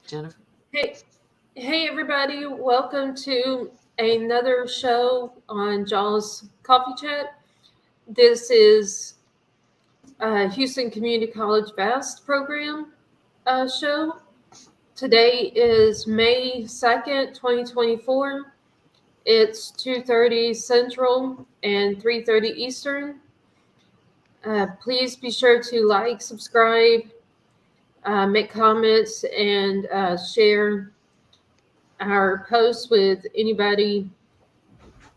Jennifer? Hey, everybody! Welcome to another show on Jaw's Coffee Chat. This is Houston Community College VAST program show. Today is May 2nd, 2024. It's 2:30 Central and 3:30 Eastern. Please be sure to like, subscribe, make comments, and share our posts with anybody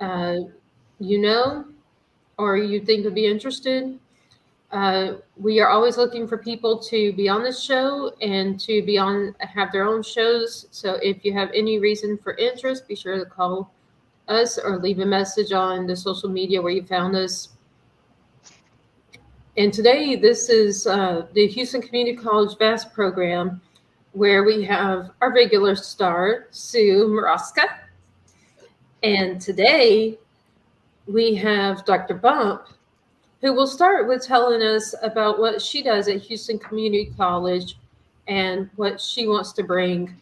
uh, you know or you think would be interested. We are always looking for people to be on this show and to be on have their own shows. So if you have any reason for interest, be sure to call us or leave a message on the social media where you found us. And today, this is the Houston Community College VAST program, where we have our regular star, Sue Maraska. And today, we have Dr. Bump, who will start with telling us about what she does at Houston Community College and what she wants to bring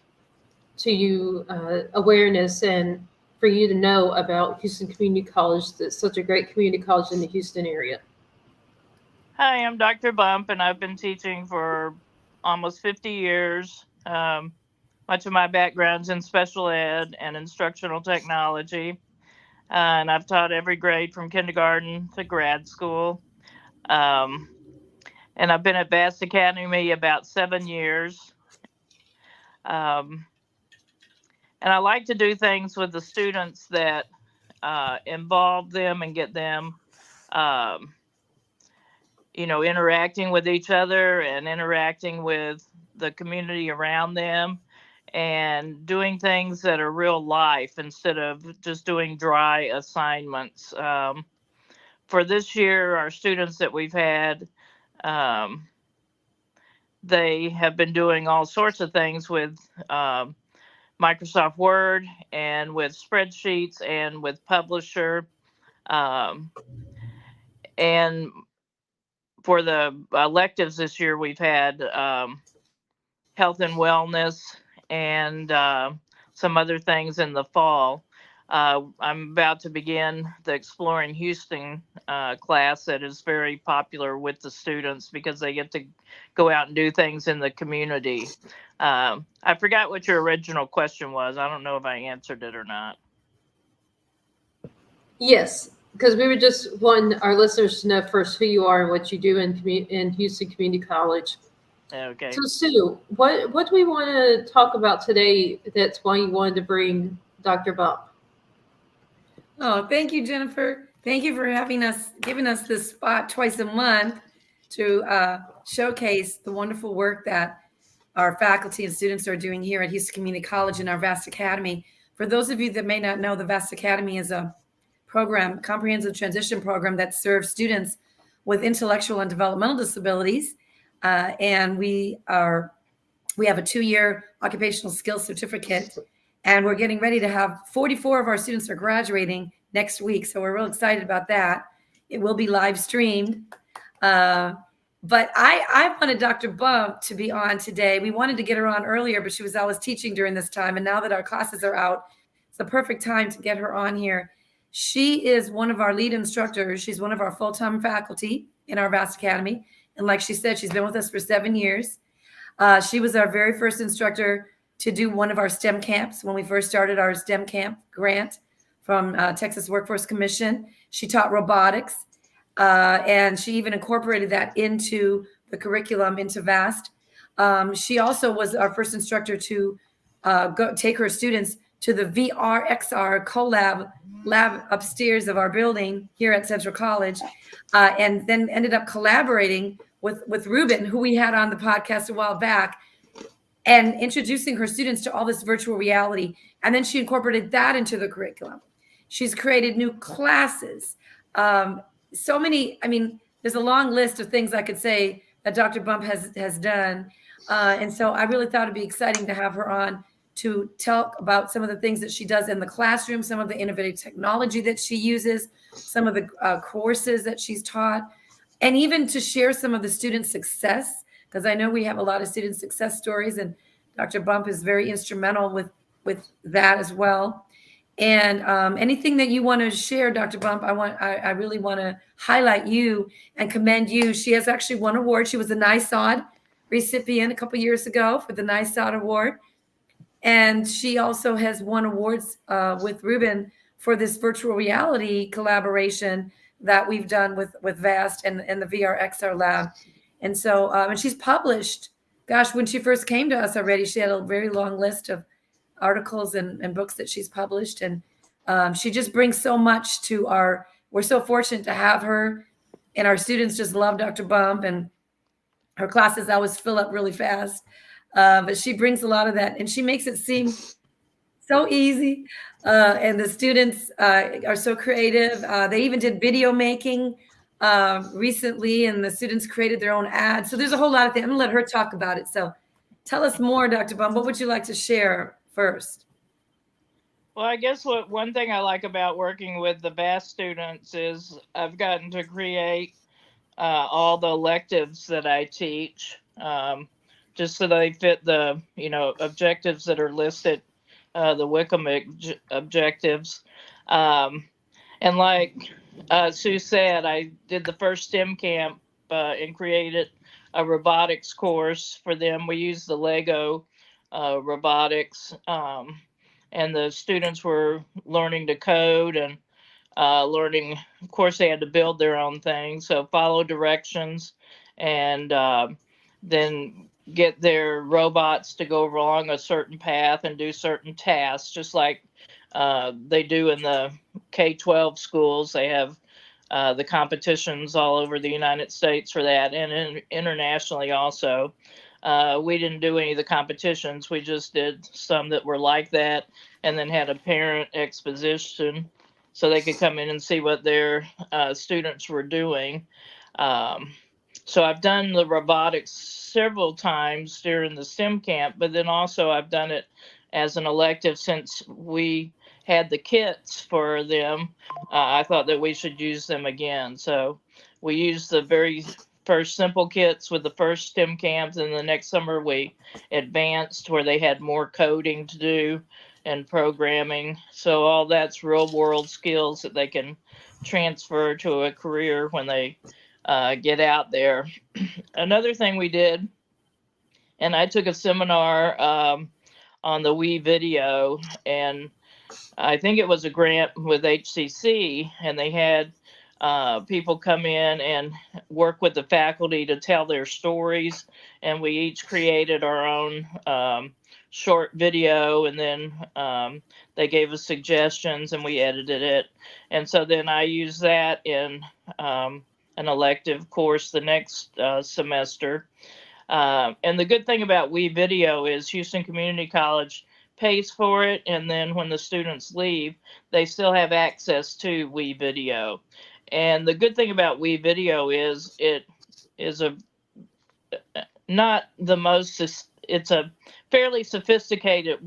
to you awareness and for you to know about Houston Community College. That's such a great community college in the Houston area. Hi, I'm Dr. Bump, and I've been teaching for almost 50 years. Much of my background's in special ed and instructional technology. And I've taught every grade from kindergarten to grad school. And I've been at VAST Academy about 7 years. And I like to do things with the students that involve them and get them interacting with each other and interacting with the community around them and doing things that are real life instead of just doing dry assignments. For this year, our students that we've had, they have been doing all sorts of things with Microsoft Word and with spreadsheets and with Publisher. And for the electives this year, we've had health and wellness and some other things in the fall. I'm about to begin the Exploring Houston class that is very popular with the students because they get to go out and do things in the community. I forgot what your original question was. I don't know if I answered it or not. Yes, because we would just want our listeners to know first who you are and what you do in Houston Community College. Okay. So, Sue, what do we want to talk about today? That's why you wanted to bring Dr. Bump. Oh, thank you, Jennifer. Thank you for giving us this spot twice a month to showcase the wonderful work that our faculty and students are doing here at Houston Community College in our VAST Academy. For those of you that may not know, the VAST Academy is a program, comprehensive transition program that serves students with intellectual and developmental disabilities. And we have a 2-year occupational skills certificate, and we're getting ready to have 44 of our students are graduating next week. So we're real excited about that. It will be live streamed. But I wanted Dr. Bump to be on today. We wanted to get her on earlier, but she was always teaching during this time. And now that our classes are out, it's the perfect time to get her on here. She is one of our lead instructors. She's one of our full-time faculty in our VAST Academy. And like she said, she's been with us for 7 years. She was our very first instructor to do one of our STEM camps when we first started our STEM camp grant from Texas Workforce Commission. She taught robotics, and she even incorporated that into the curriculum, into VAST. She also was our first instructor to go take her students to the VR XR collab lab upstairs of our building here at Central College, and then ended up collaborating with Ruben, who we had on the podcast a while back, and introducing her students to all this virtual reality. And then she incorporated that into the curriculum. She's created new classes. So many, there's a long list of things I could say that Dr. Bump has done. And so I really thought it'd be exciting to have her on to talk about some of the things that she does in the classroom, some of the innovative technology that she uses, some of the courses that she's taught, and even to share some of the student success, because I know we have a lot of student success stories. And Dr. Bump is very instrumental with that as well. And anything that you want to share, Dr. Bump, I really want to highlight you and commend you. She has actually won an award. She was a NISOD recipient a couple years ago for the NISOD award. And she also has won awards with Ruben for this virtual reality collaboration that we've done with VAST and the VR XR lab. And so, and she's published, gosh, when she first came to us already, she had a very long list of articles and books that she's published. And she just brings so much to we're so fortunate to have her. And our students just love Dr. Bump, and her classes always fill up really fast. But she brings a lot of that, and she makes it seem so easy. And the students are so creative. They even did video making recently, and the students created their own ads. So there's a whole lot of things. I'm gonna let her talk about it. So tell us more, Dr. Bum. What would you like to share first? Well, I guess one thing I like about working with the VAST students is I've gotten to create all the electives that I teach, just so they fit the objectives that are listed, the Wickham objectives. And like Sue said, I did the first STEM camp and created a robotics course for them. We used the Lego robotics, and the students were learning to code and learning. Of course, they had to build their own things, so follow directions and then get their robots to go along a certain path and do certain tasks, just like they do in the K-12 schools. They have the competitions all over the United States for that, and internationally also. We didn't do any of the competitions. We just did some that were like that, and then had a parent exposition so they could come in and see what their students were doing. So I've done the robotics several times during the STEM camp, but then also I've done it as an elective since we had the kits for them. I thought that we should use them again. So we used the very first simple kits with the first STEM camps, and the next summer we advanced where they had more coding to do and programming. So all that's real world skills that they can transfer to a career when they get out there. Another thing we did, and I took a seminar on the Wii video, and I think it was a grant with HCC, and they had people come in and work with the faculty to tell their stories, and we each created our own short video, and then they gave us suggestions and we edited it. And so then I used that in an elective course the next semester. And the good thing about Wii Video is Houston Community College pays for it, and then when the students leave, they still have access to Wii Video. And the good thing about Wii Video is it is not the most, it's a fairly sophisticated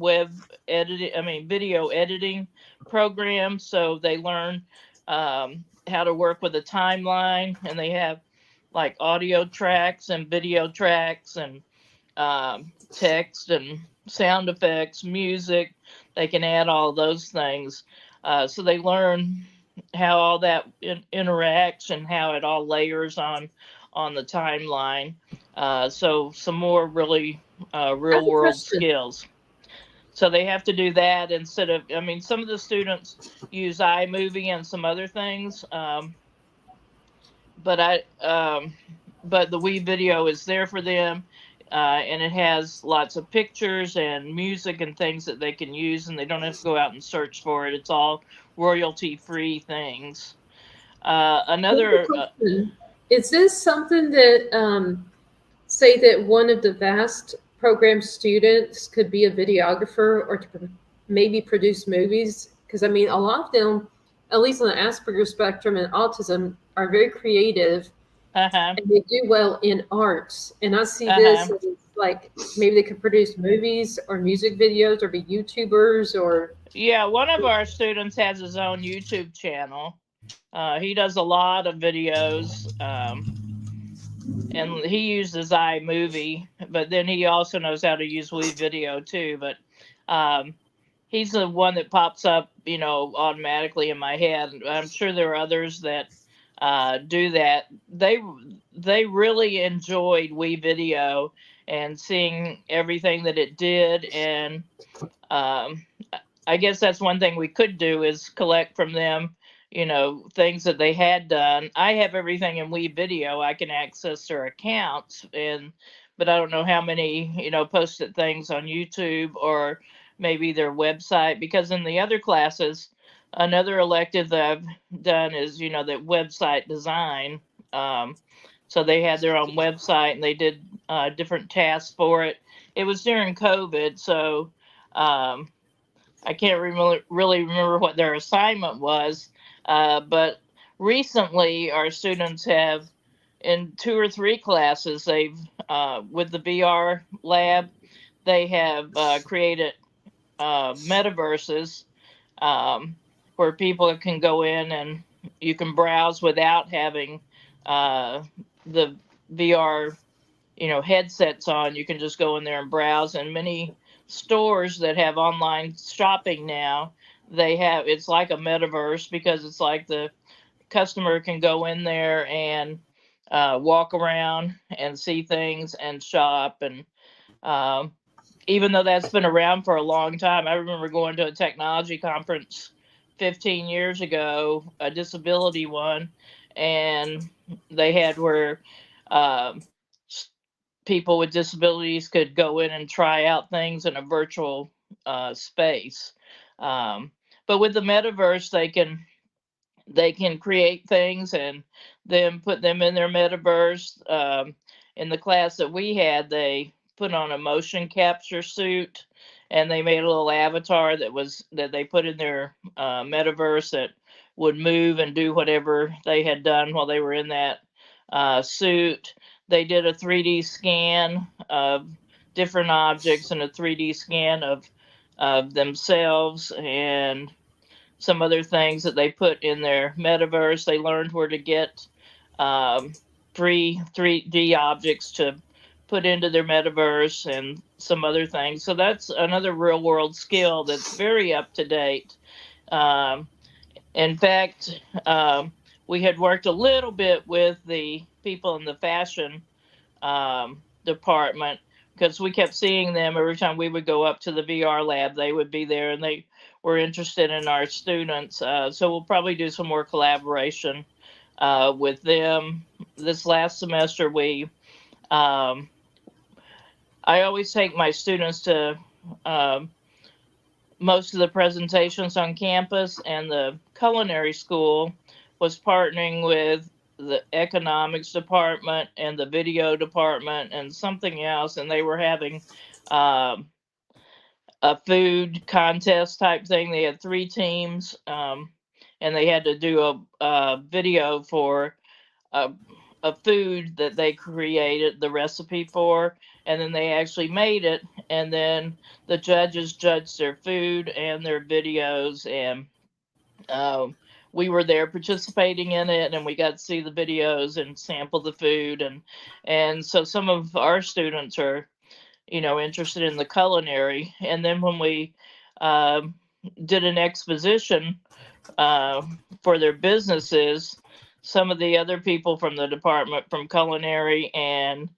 video editing program. So they learn how to work with a timeline, and they have like audio tracks and video tracks and text and sound effects, music. They can add all those things. So they learn how all that interacts and how it all layers on the timeline. So some more really real world skills. So they have to do that instead of, some of the students use iMovie and some other things. But the Wii Video is there for them. And it has lots of pictures and music and things that they can use, and they don't have to go out and search for it. It's all royalty-free things. Is this something that, say that one of the VAST program students could be a videographer or to maybe produce movies? Because, a lot of them, at least on the Asperger spectrum and autism, are very creative. And they do well in arts, and I see this as like maybe they could produce movies or music videos or be YouTubers or. Yeah, one of our students has his own YouTube channel. He does a lot of videos, and he uses iMovie, but then he also knows how to use WeVideo too. But he's the one that pops up, automatically in my head. I'm sure there are others that do that. They really enjoyed WeVideo and seeing everything that it did, and um, I guess that's one thing we could do is collect from them, things that they had done. I have everything in WeVideo. I can access their accounts, but I don't know how many, posted things on YouTube or maybe their website. Because in the other classes, another elective that I've done is, that website design. So they had their own website and they did different tasks for it. It was during COVID, so. I can't really remember what their assignment was, but recently our students have, in 2 or 3 classes, they've, with the VR lab, they have created metaverses where people can go in and you can browse without having the VR headsets on. You can just go in there and browse. And many stores that have online shopping now, it's like a metaverse, because it's like the customer can go in there and walk around and see things and shop. And um, even though that's been around for a long time, I remember going to a technology conference 15 years ago, a disability one, and they had where um, people with disabilities could go in and try out things in a virtual space. Um, but with the metaverse, they can create things and then put them in their metaverse. In the class that we had, they put on a motion capture suit, and they made a little avatar that they put in their metaverse that would move and do whatever they had done while they were in that suit. They did a 3D scan of different objects and a 3D scan of themselves and some other things that they put in their metaverse. They learned where to get um, free 3D objects to put into their metaverse and some other things. So that's another real world skill that's very up to date. Um, in fact, we had worked a little bit with the people in the fashion department, because we kept seeing them every time we would go up to the VR lab. They would be there and they were interested in our students. So we'll probably do some more collaboration with them. This last semester, I always take my students to um, most of the presentations on campus, and the culinary school was partnering with the economics department and the video department and something else, and they were having um, a food contest type thing. They had 3 teams, and they had to do a video for a, a food that they created the recipe for, and then they actually made it, and then the judges judged their food and their videos, and um, we were there participating in it, and we got to see the videos and sample the food, and so some of our students are interested in the culinary. And then when we um, did an exposition uh, for their businesses, some of the other people from the department from culinary and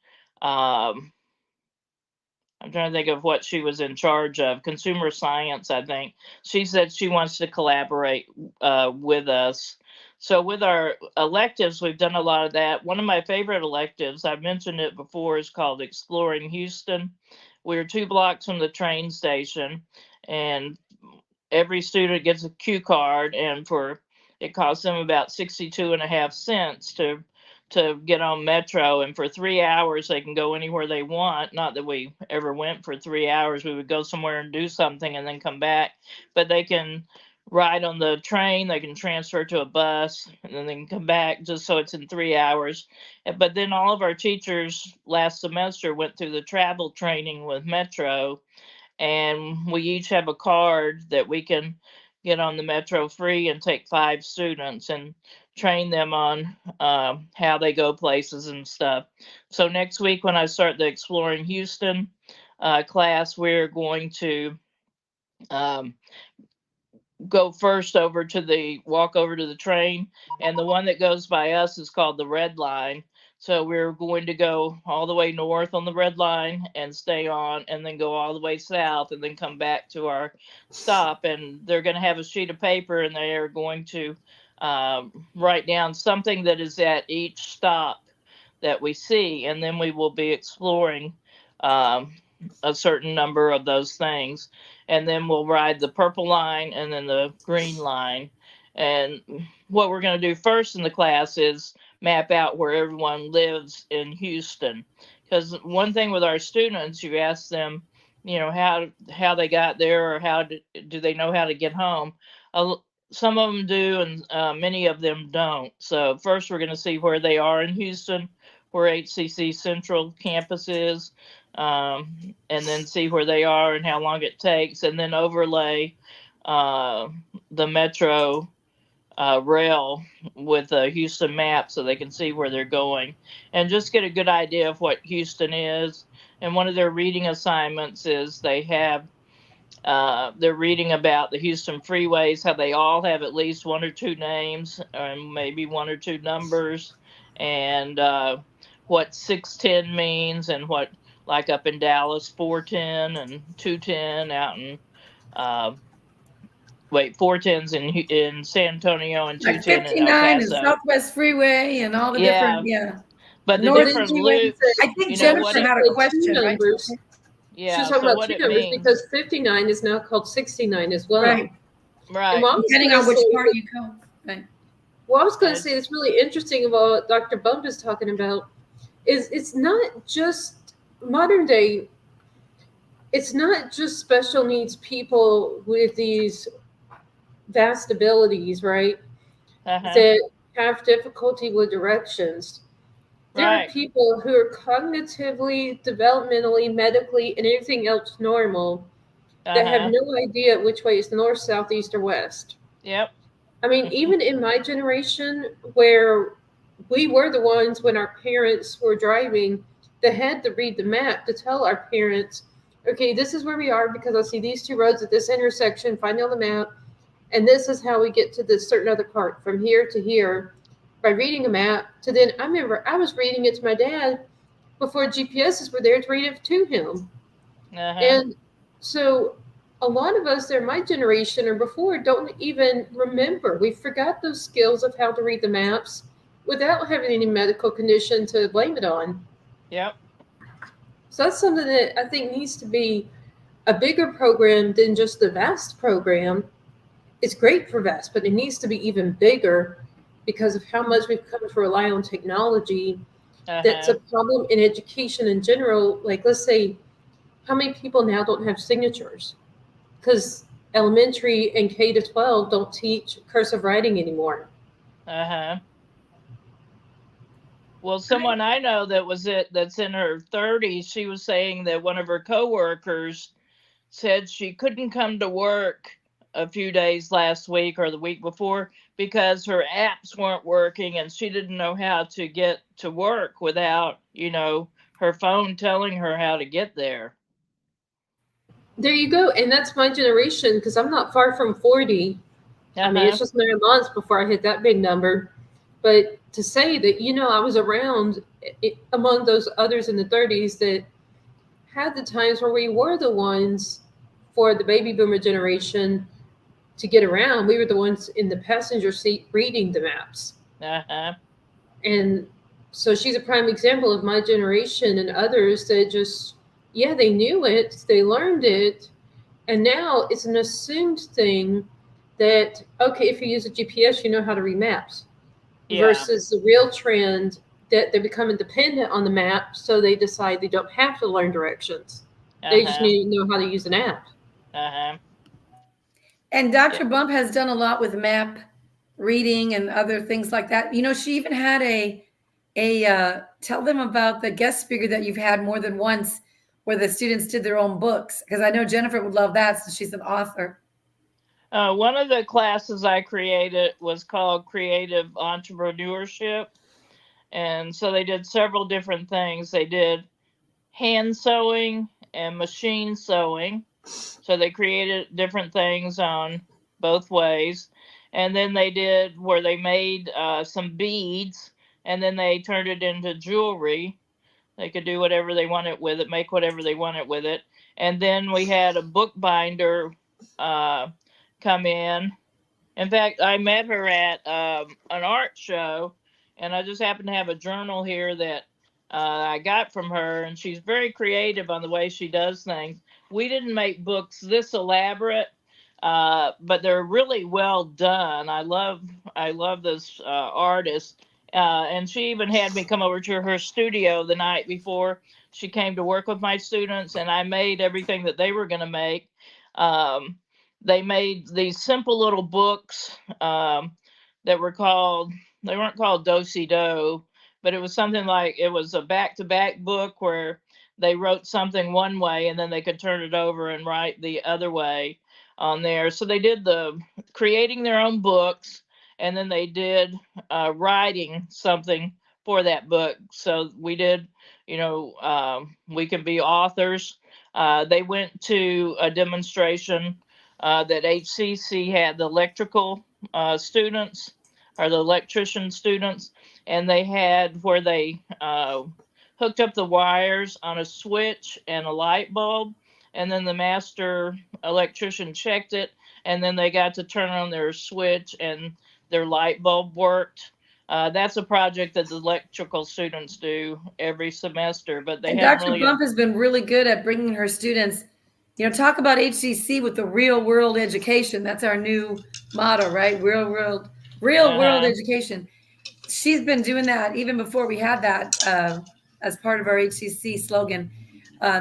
um, I'm trying to think of what she was in charge of, consumer science, I think. She said she wants to collaborate with us. So with our electives, we've done a lot of that. One of my favorite electives, I've mentioned it before, is called Exploring Houston. We're 2 blocks from the train station, and every student gets a cue card, and it costs them about 62.5 cents to get on Metro, and for 3 hours they can go anywhere they want. Not that we ever went for 3 hours. We would go somewhere and do something and then come back, but they can ride on the train, they can transfer to a bus, and then they can come back, just so it's in 3 hours. But then all of our teachers last semester went through the travel training with Metro, and we each have a card that we can get on the Metro free and take 5 students and train them on how they go places and stuff. So next week when I start the Exploring Houston class, we're going to um, go first walk over to the train, and the one that goes by us is called the Red Line. So we're going to go all the way north on the Red Line and stay on, and then go all the way south and then come back to our stop. And they're going to have a sheet of paper, and they are going to write down something that is at each stop that we see, and then we will be exploring um, a certain number of those things, and then we'll ride the purple line and then the green line. And what we're going to do first in the class is map out where everyone lives in Houston, because one thing with our students, you ask them, how they got there, or do they know how to get home. Some of them do, and many of them don't. So first we're going to see where they are in Houston, where HCC Central Campus is, and then see where they are and how long it takes, and then overlay the Metro rail with a Houston map so they can see where they're going and just get a good idea of what Houston is. And one of their reading assignments is they're reading about the Houston freeways, how they all have at least 1 or 2 names and maybe 1 or 2 numbers, and what 610 means, and what, like up in Dallas, 410 and 210 out in 410's in San Antonio and Like 210 in El 59 and Paso. Southwest Freeway and all the different, But the North different Freeway. loops, I think you know, Jennifer what had a question, right? numbers. She yeah, was talking so about what 2 it numbers means. because 59 is now called 69 as well. Right. And Right. what I was Depending gonna on which say- part you go. Right. Well, I was going to Yes. say it's really interesting about what Dr. Bump is talking about is it's not just modern day. It's not just special needs people with these vast abilities, right? Uh-huh. That have difficulty with directions. There are Right. people who are cognitively, developmentally, medically, and everything else normal that have Uh-huh. no idea which way is north, south, east, or west. Yep. I mean, even in my generation, where we were the ones when our parents were driving that had to read the map to tell our parents, okay, this is where we are because I see these 2 roads at this intersection, find on the map, and this is how we get to this certain other part from here to here by reading a map. To then, I remember I was reading it to my dad before GPSs were there to read it to him. Uh-huh. And so a lot of us, they're my generation or before, don't even remember. We forgot those skills of how to read the maps without having any medical condition to blame it on. Yep. So that's something that I think needs to be a bigger program than just the VAST program. It's great for VAST, but it needs to be even bigger because of how much we've come to rely on technology. That's Uh-huh. a problem in education in general. Like, let's say, how many people now don't have signatures? Because elementary and K to 12 don't teach cursive writing anymore. Uh-huh. Well, someone I know that's in her 30s, she was saying that one of her coworkers said she couldn't come to work a few days last week or the week before because her apps weren't working, and she didn't know how to get to work without, her phone telling her how to get there. There you go. And that's my generation because I'm not far from 40. Uh-huh. I mean, it's just 9 months before I hit that big number. But to say that, I was around among those others in the 30s that had the times where we were the ones for the baby boomer generation to get around. We were the ones in the passenger seat reading the maps. Uh-huh. And so she's a prime example of my generation and others that just, they knew it, they learned it. And now it's an assumed thing that, okay, if you use a GPS, you know how to read maps. Yeah. Versus the real trend that they're becoming dependent on the map, so they decide they don't have to learn directions. They just Uh-huh. need to know how to use an app. Uh-huh. And Dr. Bump has done a lot with map reading and other things like that. She even had tell them about the guest speaker that you've had more than once where the students did their own books. Because I know Jennifer would love that since she's an author. One of the classes I created was called Creative Entrepreneurship. And so they did several different things. They did hand sewing and machine sewing. So they created different things on both ways. And then they did where they made some beads and then they turned it into jewelry. They could do whatever they wanted with it, make whatever they wanted with it. And then we had a bookbinder come in. In fact, I met her at an art show, and I just happen to have a journal here that I got from her, and she's very creative on the way she does things. We didn't make books this elaborate, but they're really well done. I love this artist, and she even had me come over to her studio the night before she came to work with my students, and I made everything that they were going to make. Um, they made these simple little books that were called, they weren't called do-si-do, but it was something like, it was a back-to-back book where they wrote something one way and then they could turn it over and write the other way on there. So they did the creating their own books, and then they did writing something for that book. So we did, we can be authors. They went to a demonstration that HCC had, the electrical students or the electrician students, and they had where they hooked up the wires on a switch and a light bulb, and then the master electrician checked it, and then they got to turn on their switch and their light bulb worked. That's a project that the electrical students do every semester, but they And have Dr. really. Bump has been really good at bringing her students, talk about HCC with the real world education. That's our new motto, right? Real world education. She's been doing that even before we had that as part of our HCC slogan.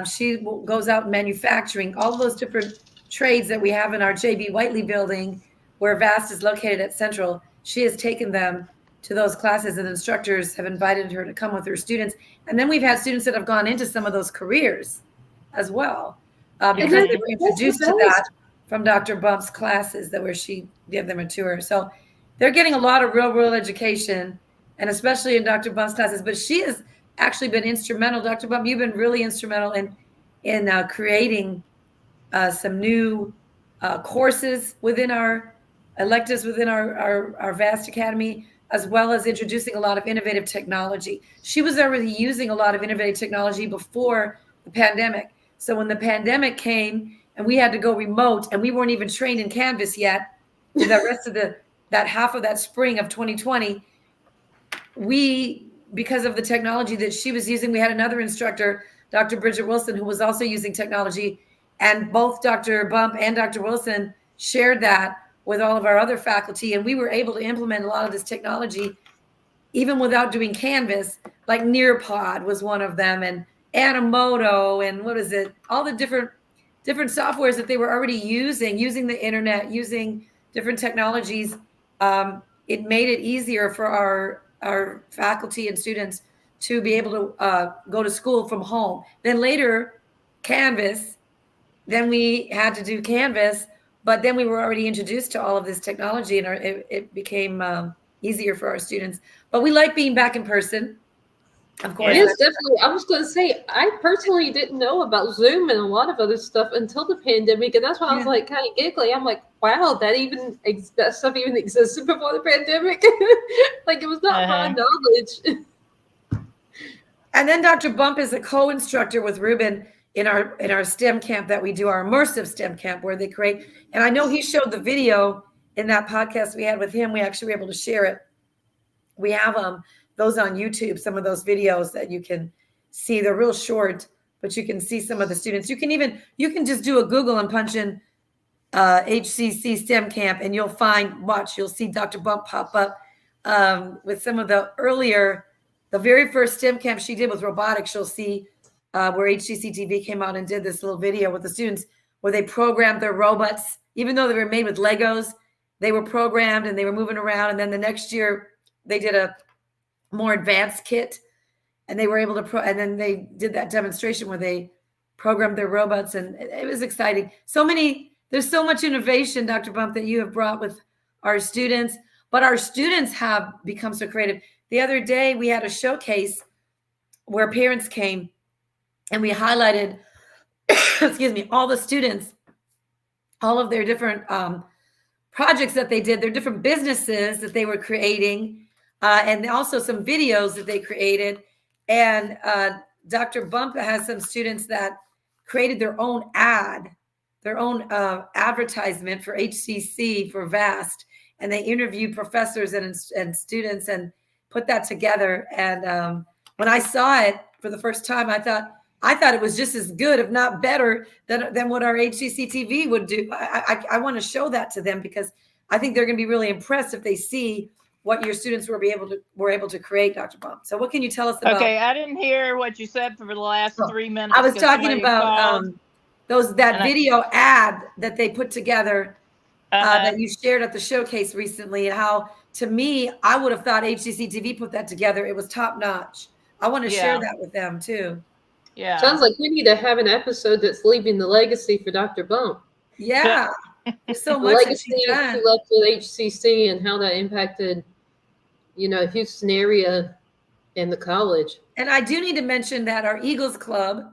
She goes out manufacturing all those different trades that we have in our JB Whiteley building, where VAST is located at Central. She has taken them to those classes, and instructors have invited her to come with her students. And then we've had students that have gone into some of those careers as well, because they were introduced to that from Dr. Bump's classes, that where she gave them a tour. So they're getting a lot of real world education, and especially in Dr. Bump's classes. But she has actually been instrumental. Dr. Bump, you've been really instrumental in creating some new courses within our electives within our VAST Academy, as well as introducing a lot of innovative technology. She was already using a lot of innovative technology before the pandemic. So when the pandemic came and we had to go remote, and we weren't even trained in Canvas yet, for the rest of that half of that spring of 2020, because of the technology that she was using, we had another instructor, Dr. Bridget Wilson, who was also using technology, and both Dr. Bump and Dr. Wilson shared that with all of our other faculty, and we were able to implement a lot of this technology even without doing Canvas. Like Nearpod was one of them, and Animoto, and what is it? All the different softwares that they were already using the internet, using different technologies. It made it easier for our faculty and students to be able to go to school from home. Then later, Canvas. Then we had to do Canvas, but then we were already introduced to all of this technology, and it became easier for our students. But we like being back in person, of course. Yes, definitely. I was going to say, I personally didn't know about Zoom and a lot of other stuff until the pandemic, and that's why I was like kind of giggly. I'm like, wow, that stuff even existed before the pandemic. Like, it was not my knowledge. And then Dr. Bump is a co-instructor with Ruben in our STEM camp that we do, our immersive STEM camp, where they create. And I know he showed the video in that podcast we had with him. We actually were able to share it. We have those on YouTube, some of those videos that you can see. They're real short, but you can see some of the students. You can just do a Google and punch in HCC STEM camp, and you'll see Dr. Bump pop up with some of the very first STEM camp she did with robotics. You'll see where HCC TV came out and did this little video with the students where they programmed their robots. Even though they were made with Legos, they were programmed and they were moving around. And then the next year they did a more advanced kit, and they were able to and then they did that demonstration where they programmed their robots, and it was exciting. So many There's so much innovation, Dr. Bump, that you have brought with our students, but our students have become so creative. The other day, we had a showcase where parents came and we highlighted, excuse me, all the students, all of their different projects that they did, their different businesses that they were creating, and also some videos that they created. And Dr. Bump has some students that created their own advertisement for HCC for VAST, and they interviewed professors and students and put that together. And when I saw it for the first time, I thought it was just as good, if not better, than what our HCC TV would do. I want to show that to them because I think they're going to be really impressed if they see what your students were able to create, Dr. Bump. So what can you tell us about? Okay, I didn't hear what you said for the last 3 minutes. I was talking about that video ad that they put together that you shared at the showcase recently, and how, to me, I would have thought HCC TV put that together. It was top notch. I want to share that with them too. Yeah. Sounds like we need to have an episode that's leaving the legacy for Dr. Bump. Yeah. There's so much legacy she left with HCC and how that impacted, Houston area and the college. And I do need to mention that our Eagles Club,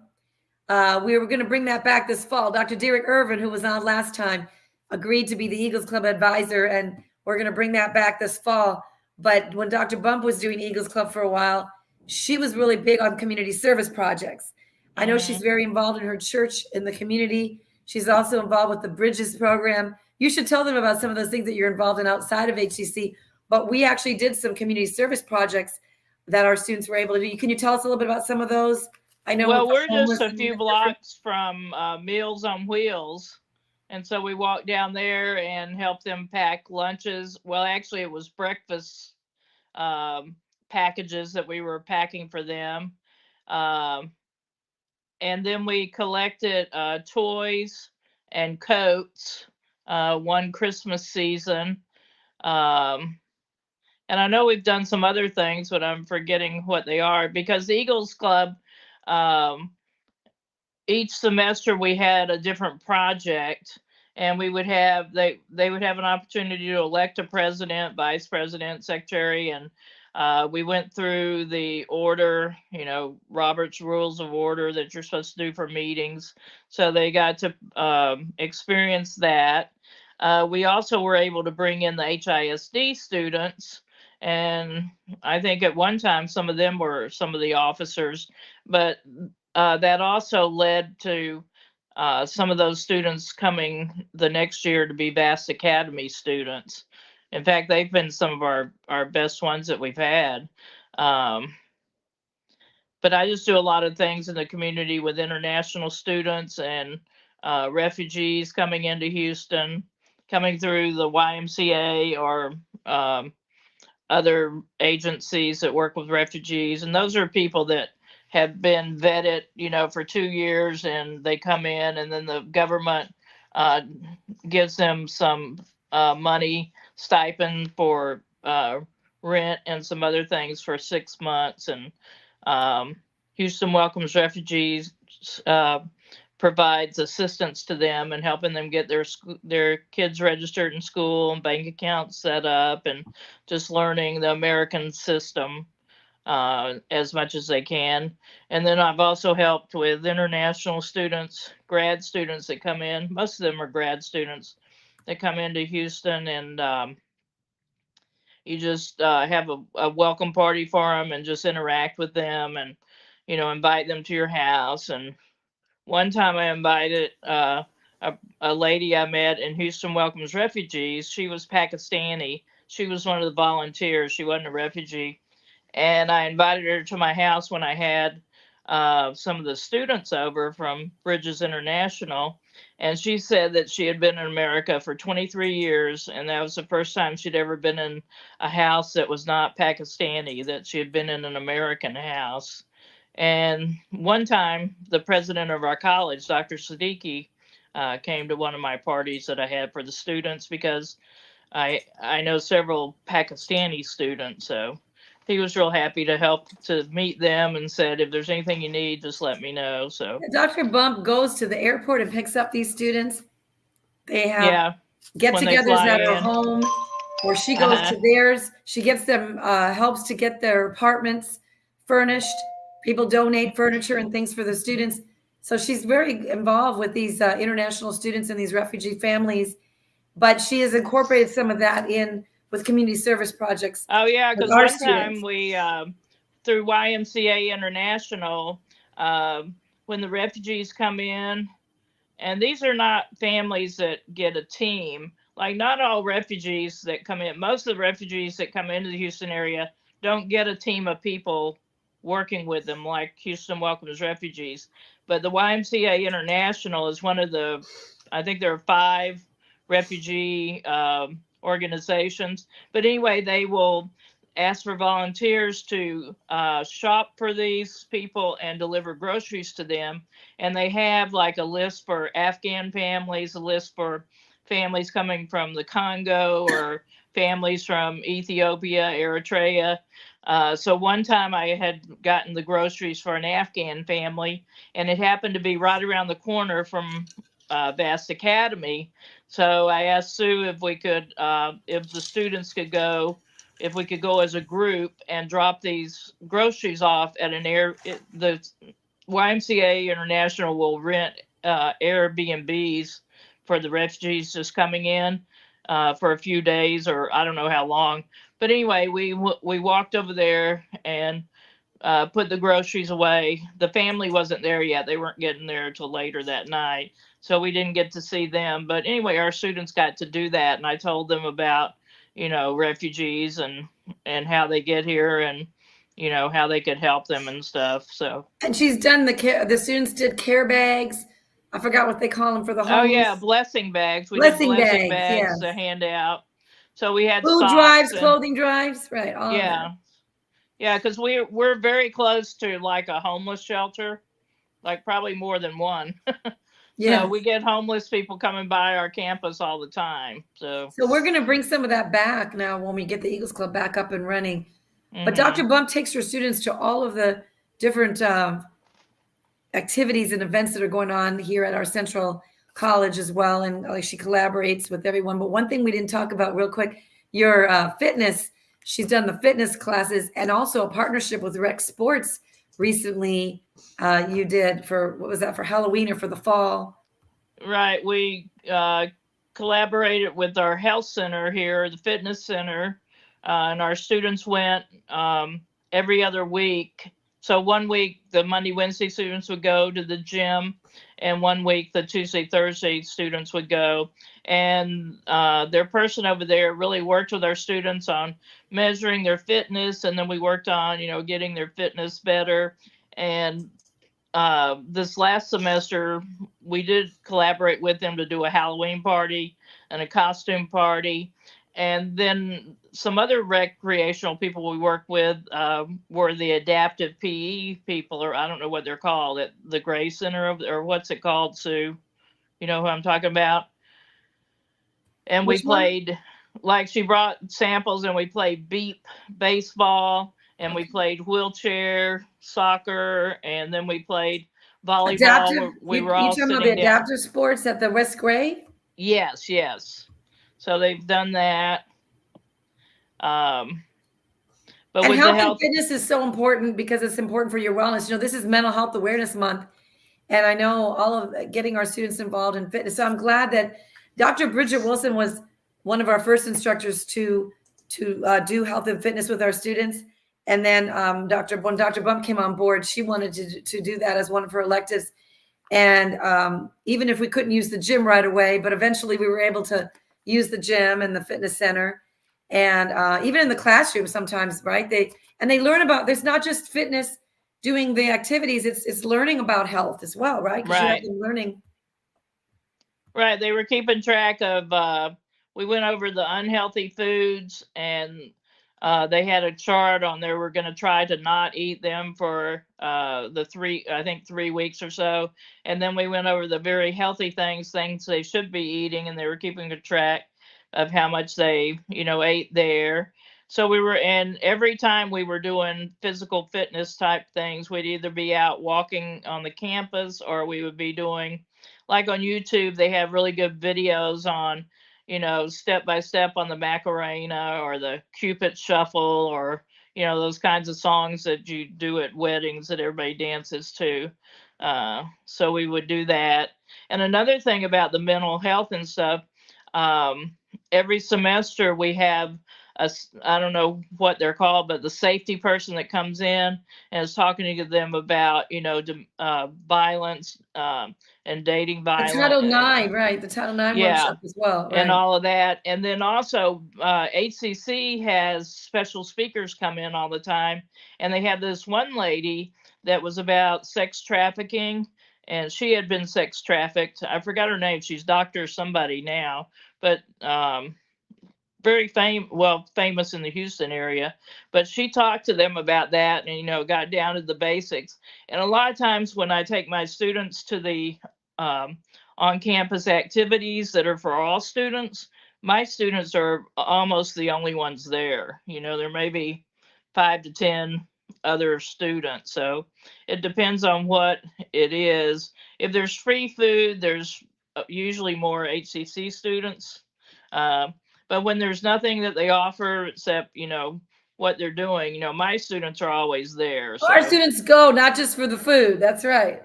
we were going to bring that back this fall. Dr. Derek Irvin, who was on last time, agreed to be the Eagles Club advisor, and we're going to bring that back this fall. But when Dr. Bump was doing Eagles Club for a while, she was really big on community service projects. I know she's very involved in her church in the community. She's also involved with the Bridges program. You should tell them about some of those things that you're involved in outside of HCC. But we actually did some community service projects that our students were able to do. Can you tell us a little bit about some of those? I know. Well, we're just a few blocks from Meals on Wheels. And so we walked down there and helped them pack lunches. Well, actually, it was breakfast packages that we were packing for them. And then we collected toys and coats one Christmas season. And I know we've done some other things, but I'm forgetting what they are, because the Eagles Club, each semester we had a different project, and we would have, they would have an opportunity to elect a president, vice president, secretary, and we went through the order, Robert's Rules of Order that you're supposed to do for meetings. So they got to experience that. We also were able to bring in the HISD students. And I think at one time, some of them were some of the officers, but that also led to some of those students coming the next year to be VAST Academy students. In fact, they've been some of our best ones that we've had. But I just do a lot of things in the community with international students and refugees coming into Houston, coming through the YMCA or other agencies that work with refugees. And those are people that have been vetted, for 2 years, and they come in, and then the government gives them some money stipend for rent and some other things for 6 months. And Houston Welcomes Refugees provides assistance to them and helping them get their kids registered in school and bank accounts set up, and just learning the American system as much as they can. And then I've also helped with international students, grad students that come in. Most of them are grad students that come into Houston, and you just have a welcome party for them and just interact with them, and invite them to your house. And one time I invited a lady I met in Houston Welcomes Refugees. She was Pakistani. She was one of the volunteers. She wasn't a refugee. And I invited her to my house when I had some of the students over from Bridges International. And she said that she had been in America for 23 years. And that was the first time she'd ever been in a house that was not Pakistani, that she had been in an American house. And one time, the president of our college, Dr. Siddiqui, came to one of my parties that I had for the students, because I know several Pakistani students. So he was real happy to help to meet them, and said, if there's anything you need, just let me know. So Dr. Bump goes to the airport and picks up these students. They have Yeah, when they get-togethers fly at her in. home, or she goes Uh-huh. to theirs. She gets them, helps to get their apartments furnished. People donate furniture and things for the students. So she's very involved with these international students and these refugee families. But she has incorporated some of that in with community service projects Oh yeah, with because our one time students. we through YMCA International, when the refugees come in, and these are not families that get a team. Like, not all refugees that come in, most of the refugees that come into the Houston area don't get a team of people working with them like Houston welcomes refugees. But the YMCA International is one of the, I think there are 5 refugee organizations. But anyway, they will ask for volunteers to shop for these people and deliver groceries to them. And they have like a list for Afghan families, a list for families coming from the Congo, or families from Ethiopia, Eritrea. So one time I had gotten the groceries for an Afghan family, and it happened to be right around the corner from VAST Academy. So I asked Sue if we could, if the students could go, if we could go as a group and drop these groceries off at the YMCA International will rent Airbnbs for the refugees just coming in for a few days, or I don't know how long. But anyway, we walked over there and put the groceries away. The family wasn't there yet; they weren't getting there till later that night, so we didn't get to see them. But anyway, our students got to do that, and I told them about, refugees and how they get here, and how they could help them and stuff. So. And she's done the students did care bags. I forgot what they call them for the Oh yeah, homeless. blessing bags. We did Blessing blessing bags, bags yes. to hand out. So we had Food socks drives, and clothing drives, right, all of that. yeah, because we're very close to like a homeless shelter, like probably more than one. So Yes. we get homeless people coming by our campus all the time. So So we're going to bring some of that back now when we get the Eagles Club back up and running. But Dr. mhm. Bump takes her students to all of the different activities and events that are going on here at our Central College as well. And like she collaborates with everyone. But one thing we didn't talk about real quick, your fitness. She's done the fitness classes and also a partnership with Rec Sports recently. You did for, what was that, for Halloween or for the fall? Right. We collaborated with our health center here, the fitness center, and our students went every other week. So one week, the Monday, Wednesday students would go to the gym, and one week, the Tuesday, Thursday students would go. And their person over there really worked with our students on measuring their fitness, and then we worked on, getting their fitness better. And this last semester, we did collaborate with them to do a Halloween party and a costume party. And then some other recreational people we work with were the adaptive PE people, or I don't know what they're called, at the Gray Center, or what's it called, Sue? You know who I'm talking about? And we Which one? played, like, she brought samples, and we played beep baseball, and we played wheelchair soccer, and then we played volleyball, Adaptive. where we were You all talking about the sitting down. adaptive sports at the West Gray? Yes. So they've done that. But And with the health and health, fitness is so important because it's important for your wellness. This is Mental Health Awareness Month, and I know all of getting our students involved in fitness. So I'm glad that Dr. Bridget Wilson was one of our first instructors to do health and fitness with our students. And then when Dr. Bump came on board, she wanted to do that as one of her electives. And even if we couldn't use the gym right away, but eventually we were able to use the gym and the fitness center. And even in the classroom sometimes, right? They learn about, there's not just fitness doing the activities, it's learning about health as well, right? Because you have right, them learning. right, they were keeping track of. We went over the unhealthy foods, and they had a chart on there. We're going to try to not eat them for I think 3 weeks or so, and then we went over the very healthy things they should be eating, and they were keeping a track of how much they ate there. So we were, and every time we were doing physical fitness type things, we'd either be out walking on the campus, or we would be doing, like on YouTube, they have really good videos on, step by step on the Macarena or the Cupid Shuffle, or, those kinds of songs that you do at weddings that everybody dances to. So we would do that. And another thing about the mental health and stuff, every semester we have I don't know what they're called, but the safety person that comes in and is talking to them about, violence, and dating The violence. Title IX, right? The Title IX workshop as well, right? And all of that. And then also HCC has special speakers come in all the time. And they have this one lady that was about sex trafficking. And she had been sex trafficked. I forgot her name. She's Dr. somebody now. But very famous in the Houston area, but she talked to them about that and, got down to the basics. And a lot of times when I take my students to the on-campus activities that are for all students, my students are almost the only ones there. There may be 5 to 10 other students. So it depends on what it is. If there's free food, there's usually more HCC students. But when there's nothing that they offer except, what they're doing, my students are always there. So. Our students go not just for the food. That's right.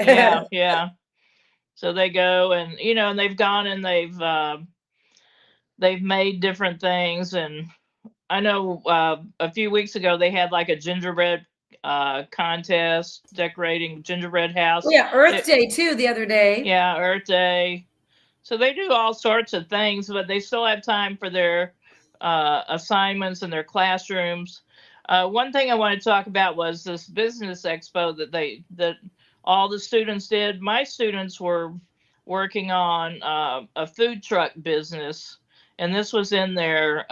Yeah. So they go and, and they've gone and they've made different things. And I know a few weeks ago they had like a gingerbread contest, decorating gingerbread house. Yeah, Earth Day too the other day. Yeah, Earth Day. So they do all sorts of things, but they still have time for their assignments in their classrooms. One thing I want to talk about was this business expo that all the students did. My students were working on a food truck business, and this was in their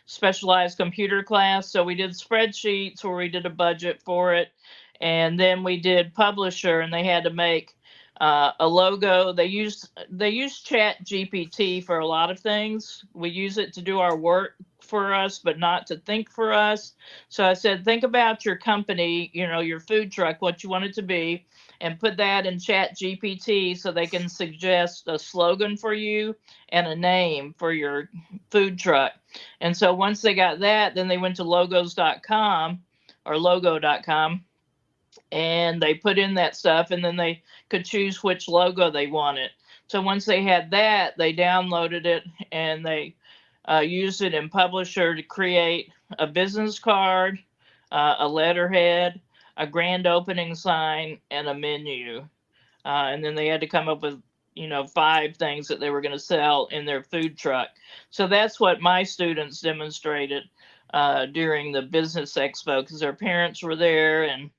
specialized computer class. So we did spreadsheets where we did a budget for it, and then we did publisher, and they had to make a logo. They use Chat GPT for a lot of things. We use it to do our work for us, but not to think for us. So I said, think about your company, your food truck, what you want it to be, and put that in Chat GPT so they can suggest a slogan for you and a name for your food truck. And so once they got that, then they went to logos.com or logo.com. And they put in that stuff, and then they could choose which logo they wanted. So once they had that, they downloaded it and they used it in Publisher to create a business card, a letterhead, a grand opening sign, and a menu. And then they had to come up with 5 things that they were going to sell in their food truck. So that's what my students demonstrated during the business expo, because their parents were there. And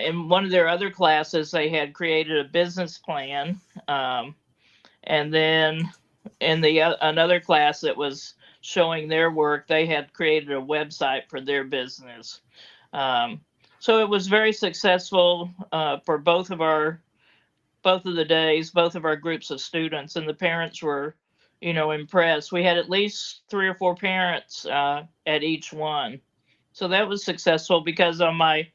in one of their other classes, they had created a business plan. And then in another class that was showing their work, they had created a website for their business. So it was very successful for both of the days, both of our groups of students, and the parents were, impressed. We had at least 3 or 4 parents at each one. So that was successful, because on my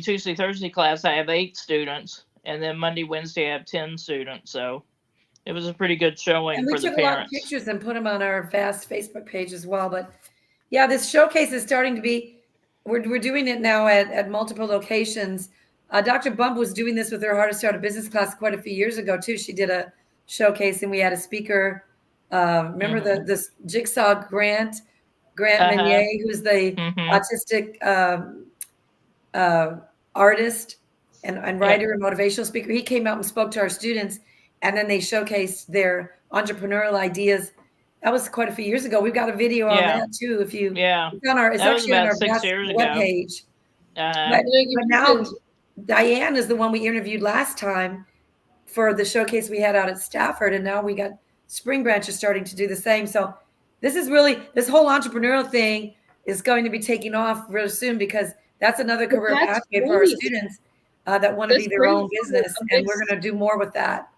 Tuesday, Thursday class, I have 8 students, and then Monday, Wednesday, I have 10 students. So it was a pretty good showing for the parents. We took a lot of pictures and put them on our VAST Facebook page as well. But yeah, this showcase is starting to be, we're doing it now at multiple locations. Dr. Bump was doing this with her How to Start a Business class quite a few years ago too. She did a showcase, and we had a speaker. Remember this Jigsaw Grant Meunier, who's the autistic artist and writer and motivational speaker. He came out and spoke to our students, and then they showcased their entrepreneurial ideas. That was quite a few years ago. We've got a video on that too. It's actually on our webpage. But now Diane is the one we interviewed last time for the showcase we had out at Stafford, and now we got Spring Branch is starting to do the same. So this whole entrepreneurial thing is going to be taking off real soon, because that's another career pathway for our students that want to be their own business, and we're going to do more with that.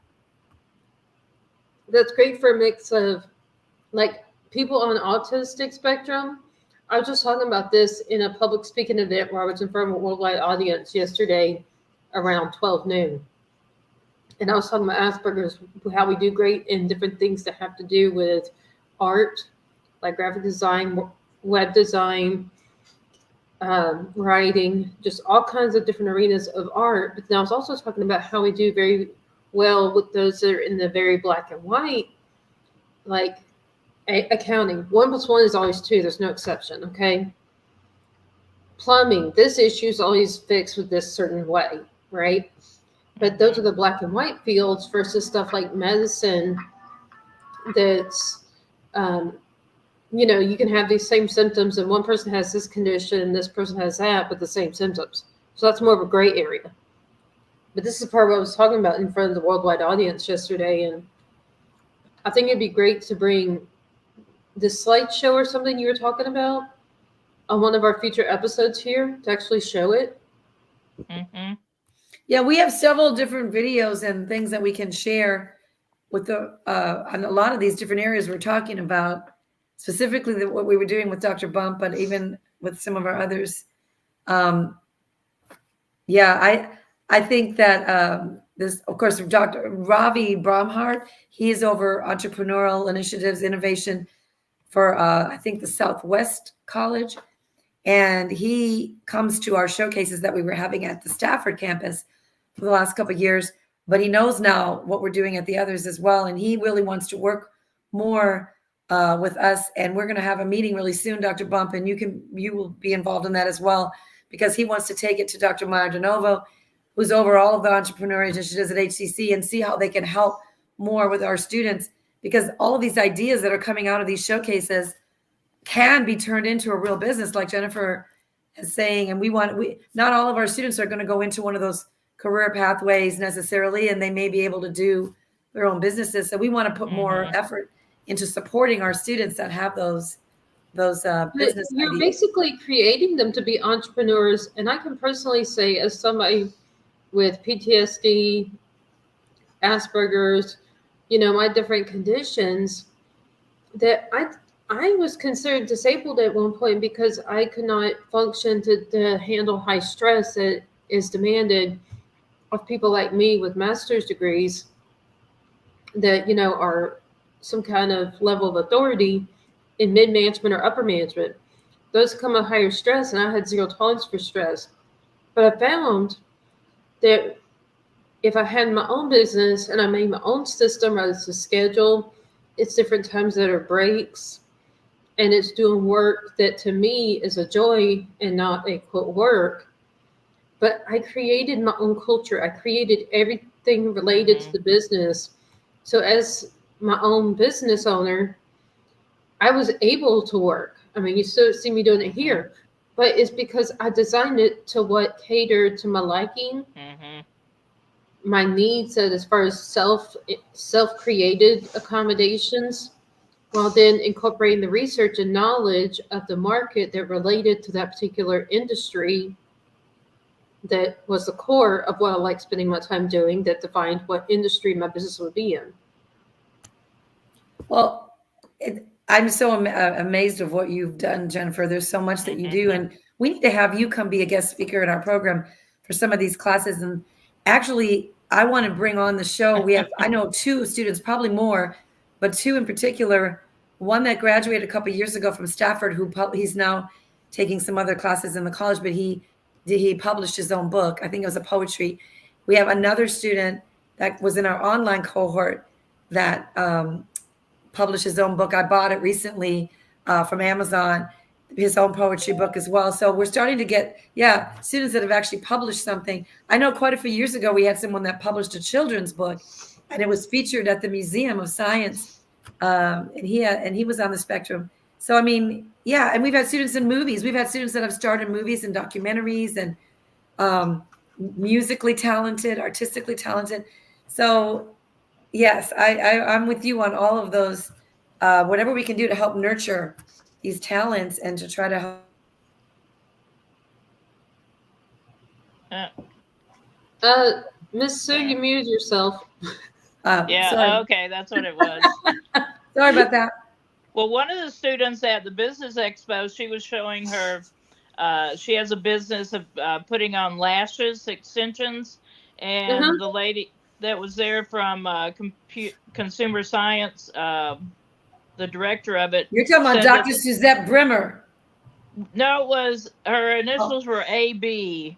That's great for a mix of, like, people on autistic spectrum. I was just talking about this in a public speaking event where I was in front of a worldwide audience yesterday around 12 noon. And I was talking about Asperger's, how we do great in different things that have to do with art, like graphic design, web design, writing, just all kinds of different arenas of art. But then I was also talking about how we do very well with those that are in the very black and white, like accounting. 1 + 1 is always 2. There's no exception. Okay. Plumbing. This issue is always fixed with this certain way, right? But those are the black and white fields versus stuff like medicine. That's, you can have these same symptoms, and one person has this condition, and this person has that, but the same symptoms. So that's more of a gray area. But this is part of what I was talking about in front of the worldwide audience yesterday, and I think it'd be great to bring this slideshow or something you were talking about on one of our future episodes here to actually show it. Mm-hmm. Yeah, we have several different videos and things that we can share with the on a lot of these different areas we're talking about, specifically what we were doing with Dr. Bump, but even with some of our others. I think that this, of course, Dr. Ravi Brahmhart, he's over entrepreneurial initiatives, innovation for I think the Southwest College. And he comes to our showcases that we were having at the Stafford campus for the last couple of years, but he knows now what we're doing at the others as well. And he really wants to work more with us. And we're going to have a meeting really soon, Dr. Bump, and you will be involved in that as well, because he wants to take it to Dr. Meyer DeNovo, who's over all of the entrepreneurial initiatives at HCC, and see how they can help more with our students, because all of these ideas that are coming out of these showcases can be turned into a real business, like Jennifer is saying. And we not all of our students are going to go into one of those career pathways necessarily, and they may be able to do their own businesses. So we want to put more effort into supporting our students that have those business You're ideas. basically creating them to be entrepreneurs. And I can personally say, as somebody with PTSD, Asperger's, my different conditions, that I was considered disabled at one point because I could not function to handle high stress that is demanded of people like me with master's degrees that, are some kind of level of authority in mid-management or upper management. Those come with higher stress, and I had zero tolerance for stress. But I found that if I had my own business and I made my own system, whether it's a schedule, it's different times that are breaks, and it's doing work that to me is a joy and not a quote work. But I created my own culture. I created everything related to the business. So as my own business owner, I was able to work. I mean, you still see me doing it here, but it's because I designed it to what catered to my liking, my needs, as far as self-created accommodations, while then incorporating the research and knowledge of the market that related to that particular industry that was the core of what I like spending my time doing, that defined what industry my business would be in. Well, I'm so amazed of what you've done, Jennifer. There's so much that you do, and we need to have you come be a guest speaker in our program for some of these classes. And actually, I want to bring on the show. I know 2 students, probably more, but 2 in particular. One that graduated a couple of years ago from Stafford, he's now taking some other classes in the college, but he published his own book. I think it was a poetry. We have another student that was in our online cohort that published his own book. I bought it recently from Amazon, his own poetry book as well. So we're starting to get, students that have actually published something. I know quite a few years ago, we had someone that published a children's book, and it was featured at the Museum of Science. And he was on the spectrum. So, I mean, and we've had students in movies. We've had students that have starred in movies and documentaries, and musically talented, artistically talented. So, yes, I'm with you on all of those. Whatever we can do to help nurture these talents and to try to help. Miss Sue, you muted yourself. Sorry. Okay, that's what it was. Sorry about that. Well, one of the students at the business expo, she was showing her. She has a business of putting on lashes extensions, and the lady that was there from consumer science, the director of it, You're talking about said that Dr. Suzette Brimmer. no, it was her initials were AB.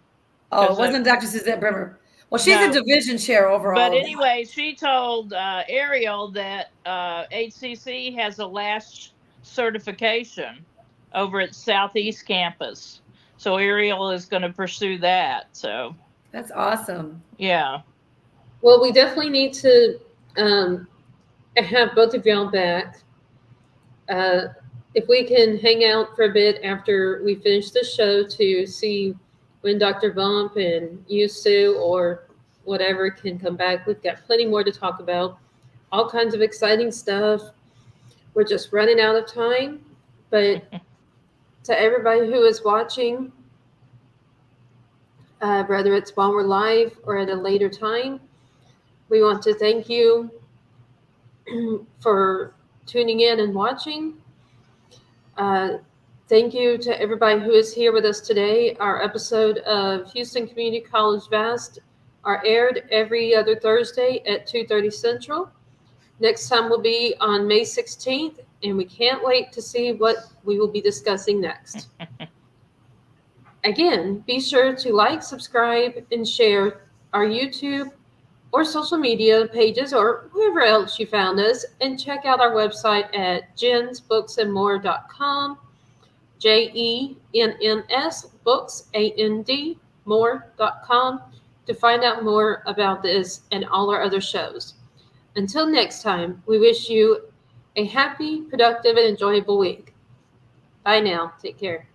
Oh, it wasn't Dr. Suzette Brimmer. Well, she's a No, division chair over all but of that. anyway, she told Ariel that HCC has a lash certification over at Southeast Campus. So Ariel is going to pursue that. So That's awesome. yeah. Well, we definitely need to have both of y'all back. If we can hang out for a bit after we finish the show to see when Dr. Bump and you, Sue, or whatever can come back, we've got plenty more to talk about. All kinds of exciting stuff. We're just running out of time. But to everybody who is watching, whether it's while we're live or at a later time, we want to thank you for tuning in and watching. Thank you to everybody who is here with us today. Our episode of Houston Community College VAST are aired every other Thursday at 2:30 Central. Next time will be on May 16th, and we can't wait to see what we will be discussing next. Again, be sure to like, subscribe, and share our YouTube or social media pages or wherever else you found us, and check out our website at jensbooksandmore.com, JENNS books, AND, more.com, to find out more about this and all our other shows. Until next time, we wish you a happy, productive, and enjoyable week. Bye now. Take care.